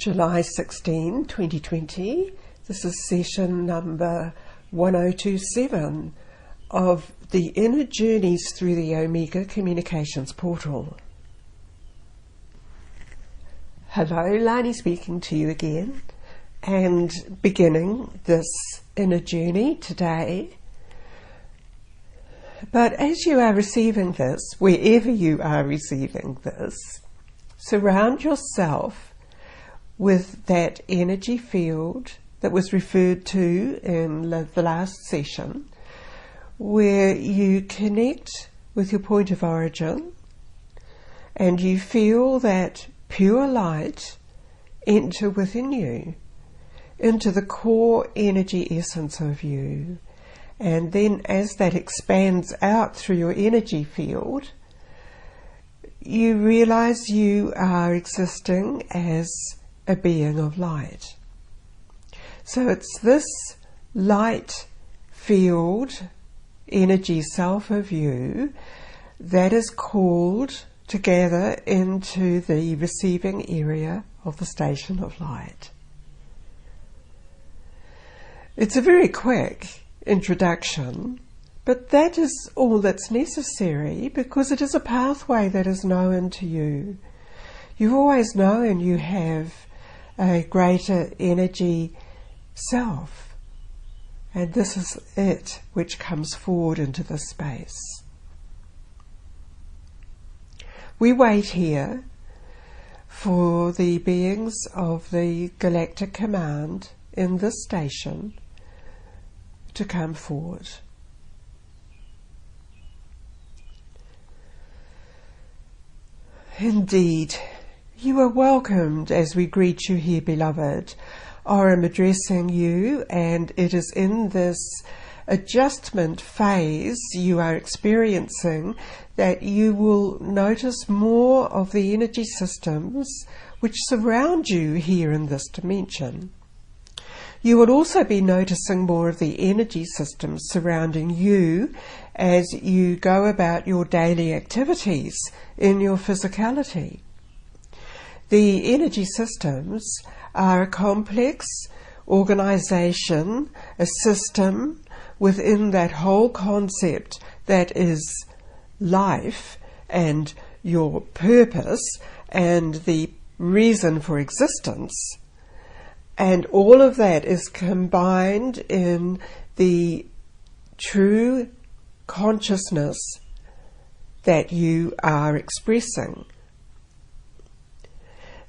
July 16, 2020. This is session number 1027 of the Inner Journeys through the Omega Communications Portal. Hello, Lani speaking to you again, and beginning this inner journey today. But as you are receiving this, wherever you are receiving this, surround yourself with that energy field that was referred to in the last session, where you connect with your point of origin and you feel that pure light enter within you, into the core energy essence of you. And then as that expands out through your energy field, you realize you are existing as a being of light. So it's this light field, energy self of you, that is called to gather into the receiving area of the station of light. It's a very quick introduction, but that is all that's necessary, because it is a pathway that is known to you. You've always known you have a greater energy self, and this is it which comes forward into this space. We wait here for the beings of the Galactic Command in this station to come forward. Indeed, you are welcomed as we greet you here, beloved. I am addressing you, and it is in this adjustment phase you are experiencing that you will notice more of the energy systems which surround you here in this dimension. You will also be noticing more of the energy systems surrounding you as you go about your daily activities in your physicality. The energy systems are a complex organization, a system within that whole concept that is life and your purpose and the reason for existence. And all of that is combined in the true consciousness that you are expressing.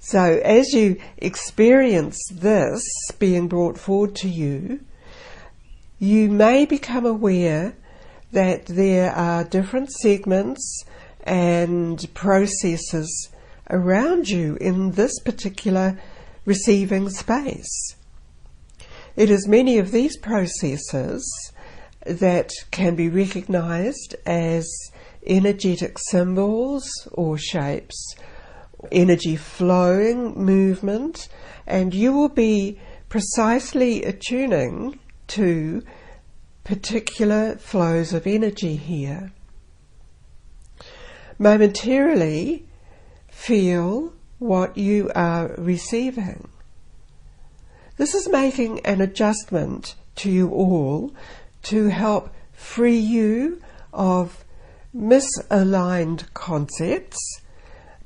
So as you experience this being brought forward to you, you may become aware that there are different segments and processes around you in this particular receiving space. It is many of these processes that can be recognized as energetic symbols or shapes, energy flowing movement, and you will be precisely attuning to particular flows of energy here. Momentarily feel what you are receiving. This is making an adjustment to you all to help free you of misaligned concepts,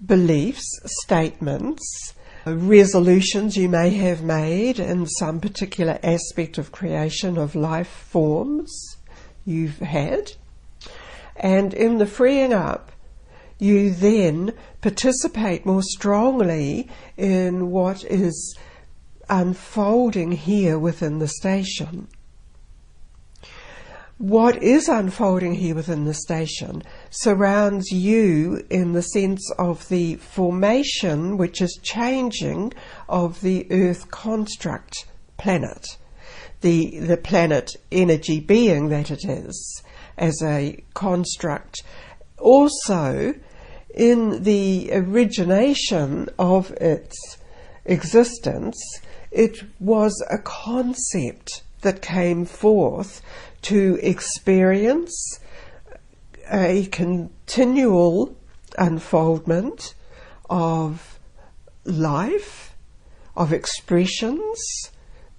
beliefs, statements, resolutions you may have made in some particular aspect of creation of life forms you've had. And in the freeing up, you then participate more strongly in what is unfolding here within the station. What is unfolding here within the station surrounds you in the sense of the formation, which is changing, of the Earth construct planet, the planet energy being that it is as a construct. Also, in the origination of its existence, it was a concept that came forth to experience a continual unfoldment of life, of expressions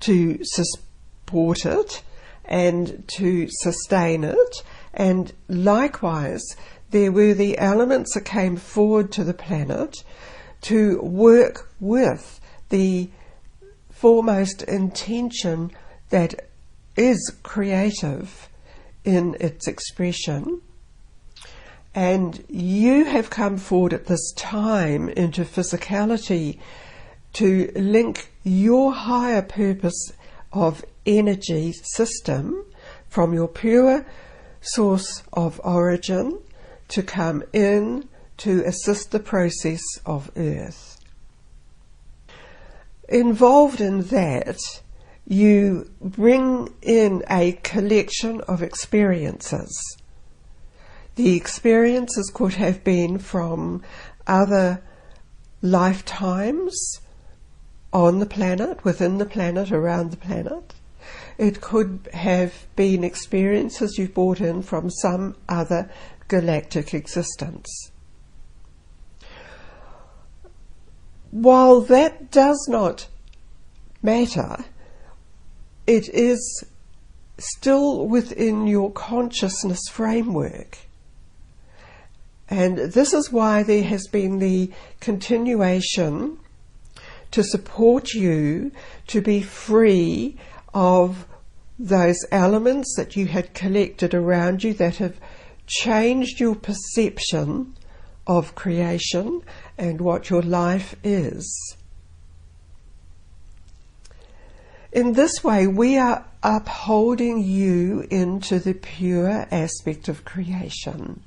to support it and to sustain it, and likewise there were the elements that came forward to the planet to work with the foremost intention that is creative in its expression. And you have come forward at this time into physicality to link your higher purpose of energy system from your pure source of origin to come in to assist the process of Earth. Involved in that, you bring in a collection of experiences. The experiences could have been from other lifetimes on the planet, within the planet, around the planet. It could have been experiences you brought in from some other galactic existence. While that does not matter, it is still within your consciousness framework. And this is why there has been the continuation to support you to be free of those elements that you had collected around you that have changed your perception of creation and what your life is. In this way, we are upholding you into the pure aspect of creation.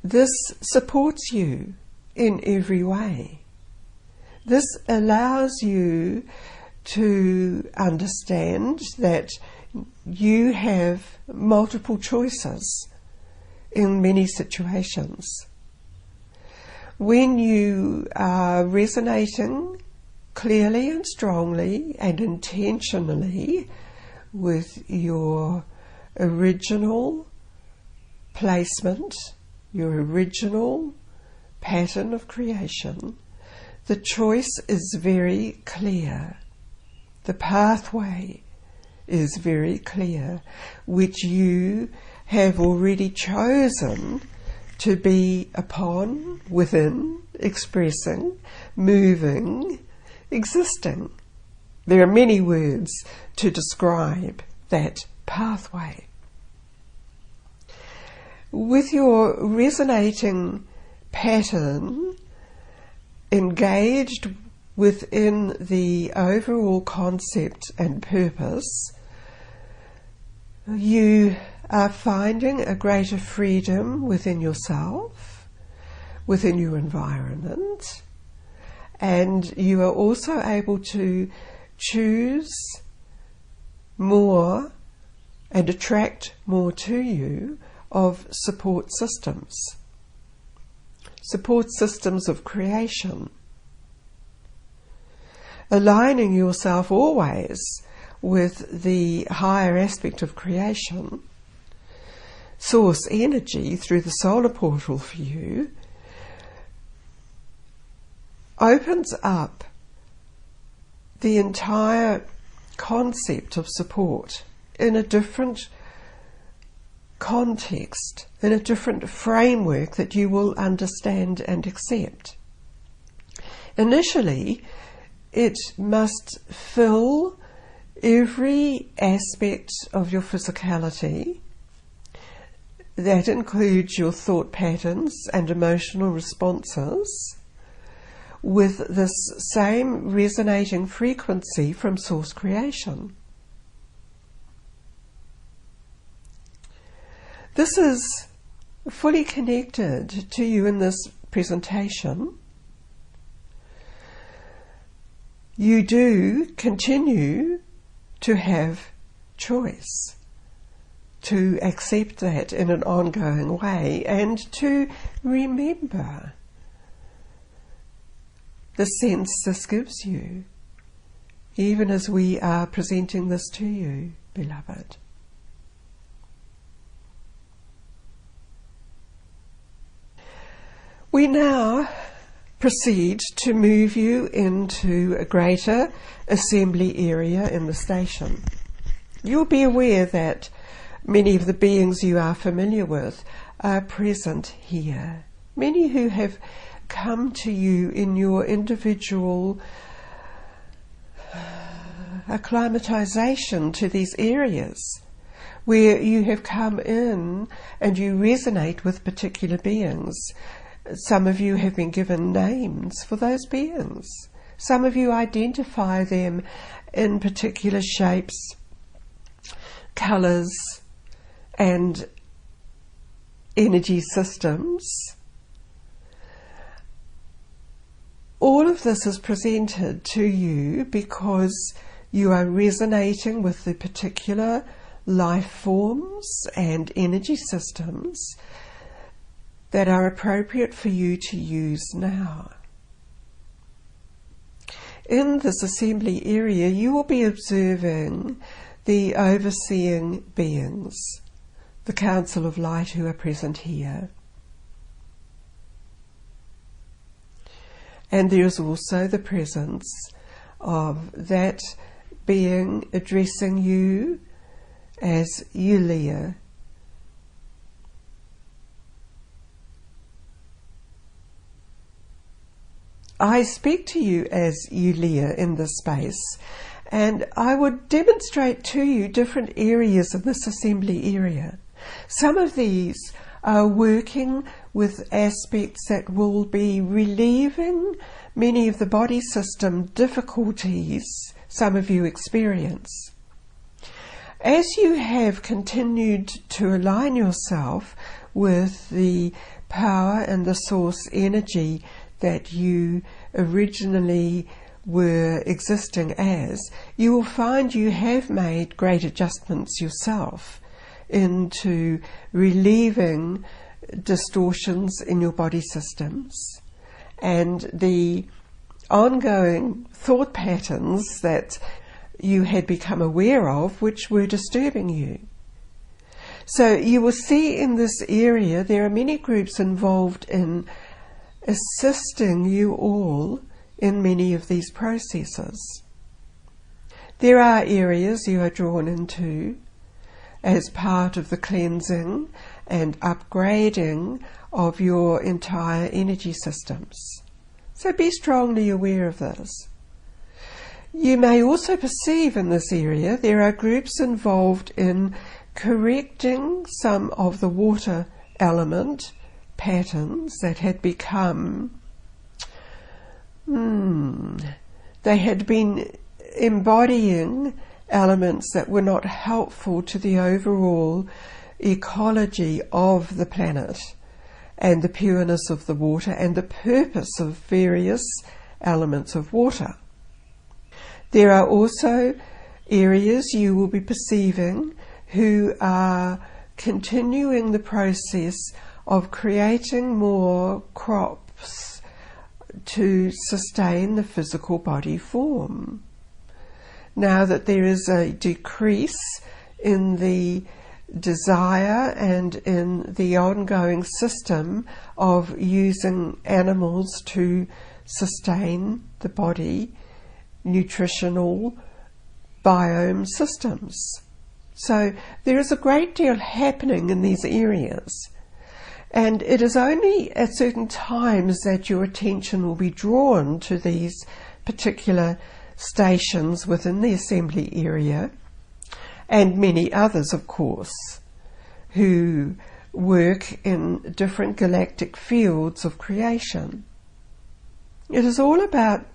This supports you in every way. This allows you to understand that you have multiple choices in many situations. When you are resonating clearly and strongly and intentionally with your original placement, your original pattern of creation, the choice is very clear. The pathway is very clear, which you have already chosen to be upon, within, expressing, moving, existing. There are many words to describe that pathway. With your resonating pattern engaged within the overall concept and purpose, you are finding a greater freedom within yourself, within your environment, and you are also able to choose more and attract more to you of support systems of creation, aligning yourself always with the higher aspect of creation, source energy through the solar portal for you, opens up the entire concept of support in a different context, in a different framework that you will understand and accept. Initially, it must fill every aspect of your physicality. That includes your thought patterns and emotional responses with this same resonating frequency from source creation. This is fully connected to you in this presentation. You do continue to have choice, to accept that in an ongoing way, and to remember the sense this gives you, even as we are presenting this to you, beloved. We now proceed to move you into a greater assembly area in the station. You'll be aware that many of the beings you are familiar with are present here. Many who have come to you in your individual acclimatization to these areas, where you have come in and you resonate with particular beings. Some of you have been given names for those beings. Some of you identify them in particular shapes, colours, and energy systems. All of this is presented to you because you are resonating with the particular life forms and energy systems that are appropriate for you to use now. In this assembly area, you will be observing the overseeing beings, the Council of Light who are present here. And there is also the presence of that being addressing you as Ulea. I speak to you as Ulea in this space, and I would demonstrate to you different areas of this assembly area. Some of these are working with aspects that will be relieving many of the body system difficulties some of you experience. As you have continued to align yourself with the power and the source energy that you originally were existing as, you will find you have made great adjustments yourself into relieving distortions in your body systems and the ongoing thought patterns that you had become aware of which were disturbing you. So you will see in this area there are many groups involved in assisting you all in many of these processes. There are areas you are drawn into as part of the cleansing and upgrading of your entire energy systems. So be strongly aware of this. You may also perceive in this area there are groups involved in correcting some of the water element patterns that had become, they had been embodying elements that were not helpful to the overall ecology of the planet and the pureness of the water and the purpose of various elements of water. There are also areas you will be perceiving who are continuing the process of creating more crops to sustain the physical body form. Now that there is a decrease in the desire and in the ongoing system of using animals to sustain the body, nutritional biome systems. So there is a great deal happening in these areas. And it is only at certain times that your attention will be drawn to these particular stations within the assembly area, and many others, of course, who work in different galactic fields of creation. It is all about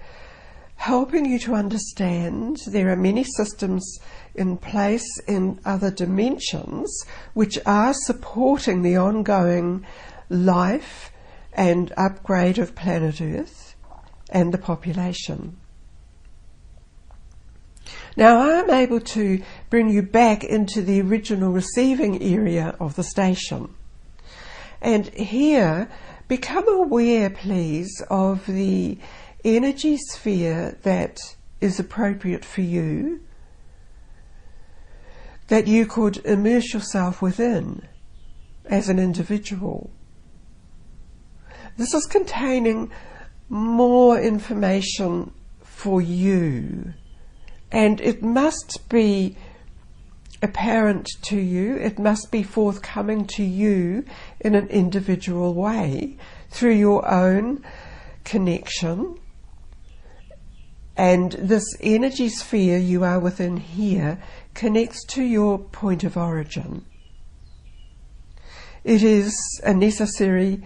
helping you to understand there are many systems in place in other dimensions which are supporting the ongoing life and upgrade of planet Earth and the population. Now I am able to bring you back into the original receiving area of the station. And here, become aware, please, of the energy sphere that is appropriate for you, that you could immerse yourself within as an individual. This is containing more information for you, and it must be apparent to you, it must be forthcoming to you in an individual way through your own connection. And this energy sphere you are within here connects to your point of origin. It is a necessary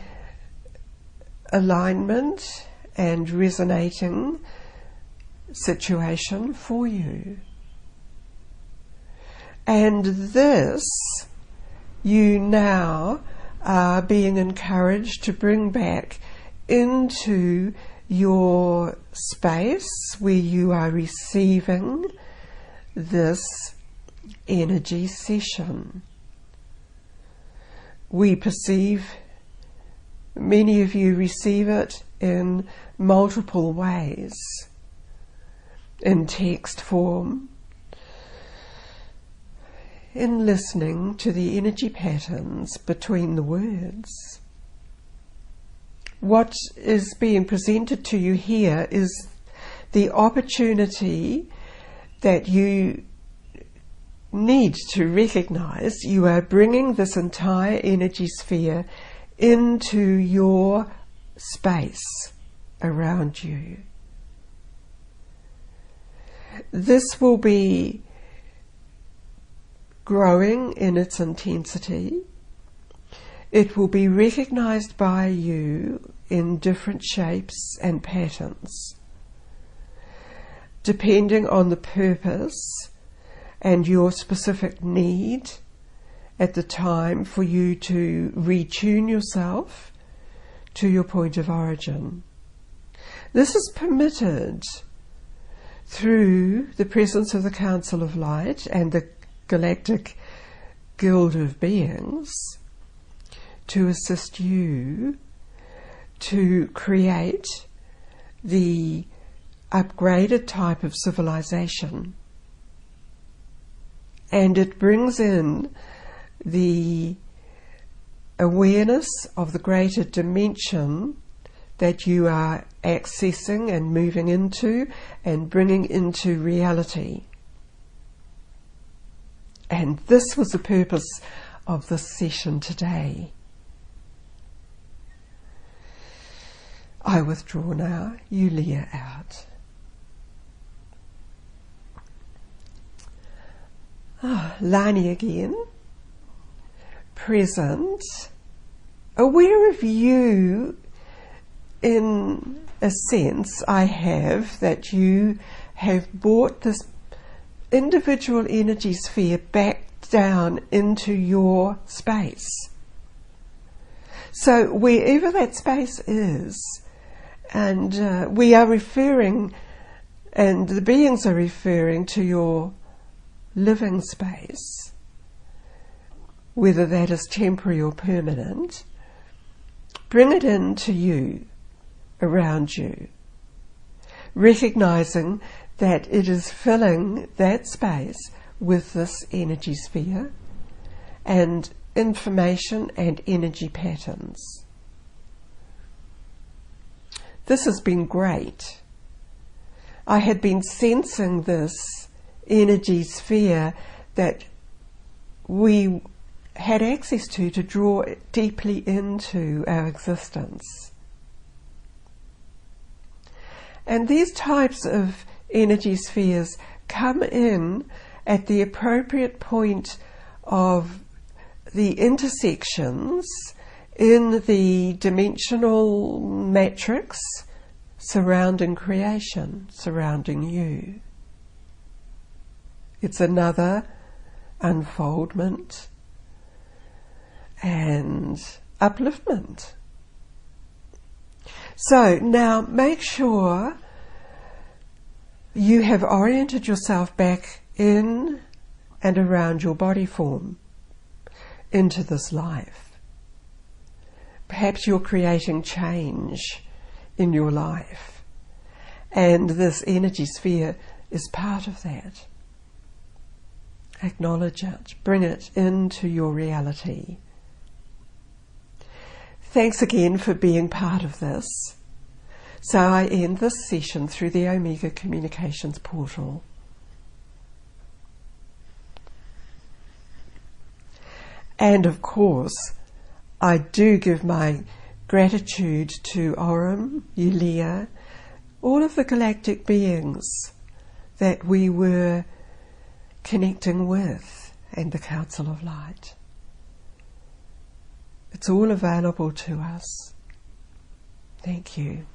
alignment and resonating situation for you. And this, you now are being encouraged to bring back into your space where you are receiving this energy session. We perceive, many of you receive it in multiple ways, in text form, in listening to the energy patterns between the words. What is being presented to you here is the opportunity that you need to recognize you are bringing this entire energy sphere into your space around you. This will be growing in its intensity. It will be recognized by you in different shapes and patterns, depending on the purpose and your specific need at the time for you to retune yourself to your point of origin. This is permitted through the presence of the Council of Light and the Galactic Guild of Beings to assist you to create the upgraded type of civilization. And it brings in the awareness of the greater dimension that you are accessing and moving into and bringing into reality. And this was the purpose of this session today. I withdraw now, Ulea out. Lani again, present, aware of you in a sense I have that you have brought this individual energy sphere back down into your space. So wherever that space is, and we are referring, and the beings are referring to your living space, whether that is temporary or permanent, bring it into you, around you, recognizing that it is filling that space with this energy sphere and information and energy patterns. This has been great. I had been sensing this energy sphere that we had access to draw deeply into our existence. And these types of energy spheres come in at the appropriate point of the intersections in the dimensional matrix surrounding creation, surrounding you. It's another unfoldment and upliftment. So now make sure you have oriented yourself back in and around your body form into this life. Perhaps you're creating change in your life, and this energy sphere is part of that. Acknowledge it, bring it into your reality. Thanks again for being part of this. So I end this session through the Omega Communications portal. And of course, I do give my gratitude to Orem, Ulea, all of the galactic beings that we were connecting with, and the Council of Light. It's all available to us. Thank you.